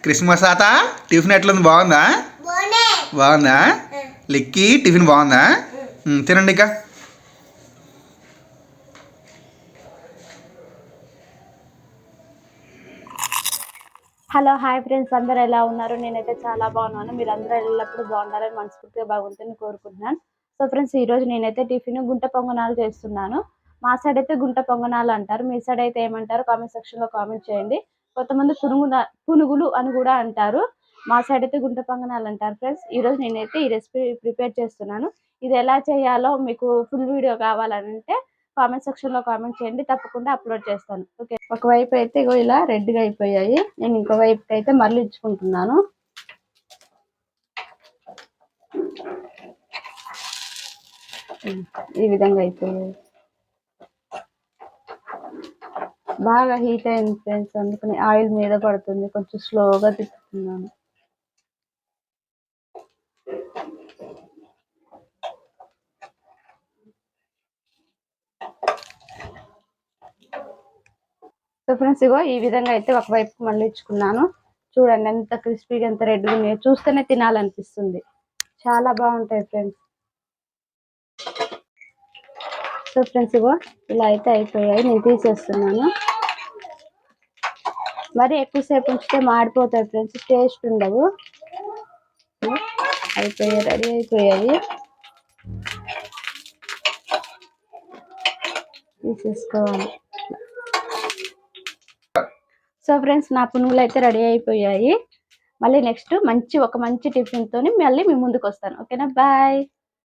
Christmas తాత tiffin ఎట్లుంది? బాగుందా? బాగుందా? లిక్కి టిఫిన్ బాగుందా? తినండి ఇక. హలో హాయ్ ఫ్రెండ్స్, అందరు ఎలా ఉన్నారు? నేనైతే చాలా బాగున్నాను. మీరు అందరూ ఎల్లప్పుడూ బాగున్నారని మనస్ఫూర్తిగా బాగుంటుందని కోరుకుంటున్నాను. సో ఫ్రెండ్స్, ఈరోజు నేనైతే టిఫిన్ గుంట పొంగనాలు చేస్తున్నాను. మా సైడ్ అయితే గుంట పొంగనాలు అంటారు, మీ సైడ్ అయితే ఏమంటారు కామెంట్ సెక్షన్లో కామెంట్ చేయండి. కొంతమంది పునుగులు అని కూడా అంటారు. మా సైడ్ అయితే గుంట పొంగనాలు అంటారు. ఫ్రెండ్స్, ఈరోజు నేనైతే ఈ రెసిపీ ప్రిపేర్ చేస్తున్నాను. ఇది ఎలా చేయాలో మీకు ఫుల్ వీడియో కావాలంటే కామెంట్ సెక్షన్ లో కామెంట్ చేయండి, తప్పకుండా అప్లోడ్ చేస్తాను. ఓకే, ఒకవైపు అయితే ఇగో ఇలా రెడ్గా అయిపోయాయి. నేను ఇంకో వైపు అయితే మరలించుకుంటున్నాను. ఈ విధంగా అయిపోయాయి. బాగా హీట్ అయింది ఫ్రెండ్స్, అందుకని ఆయిల్ మీద పడుతుంది, కొంచెం స్లోగా తిప్పుతున్నాను. సో ఫ్రెండ్స్, ఇగో ఈ విధంగా అయితే ఒకవైపు మళ్ళించుకున్నాను. చూడండి ఎంత క్రిస్పీగా, ఎంత రెడ్గా ఉన్నాయో. చూస్తేనే తినాలనిపిస్తుంది, చాలా బాగుంటాయి ఫ్రెండ్స్. సో ఫ్రెండ్స్, ఇగో ఇలా అయితే అయిపోయాయి. నేను తీసేస్తున్నాను. మరి ఎక్కువసేపు ఉంచితే మాడిపోతాయి ఫ్రెండ్స్, టేస్ట్ ఉండవు. అయిపోయాయి, రెడీ అయిపోయాయి. తీసేసుకోవాలి. సో ఫ్రెండ్స్, నా పునుగులు అయితే రెడీ అయిపోయాయి. మళ్ళీ నెక్స్ట్ ఒక మంచి టిఫిన్ తోని మళ్ళీ మీ ముందుకు వస్తాను. ఓకేనా? బాయ్.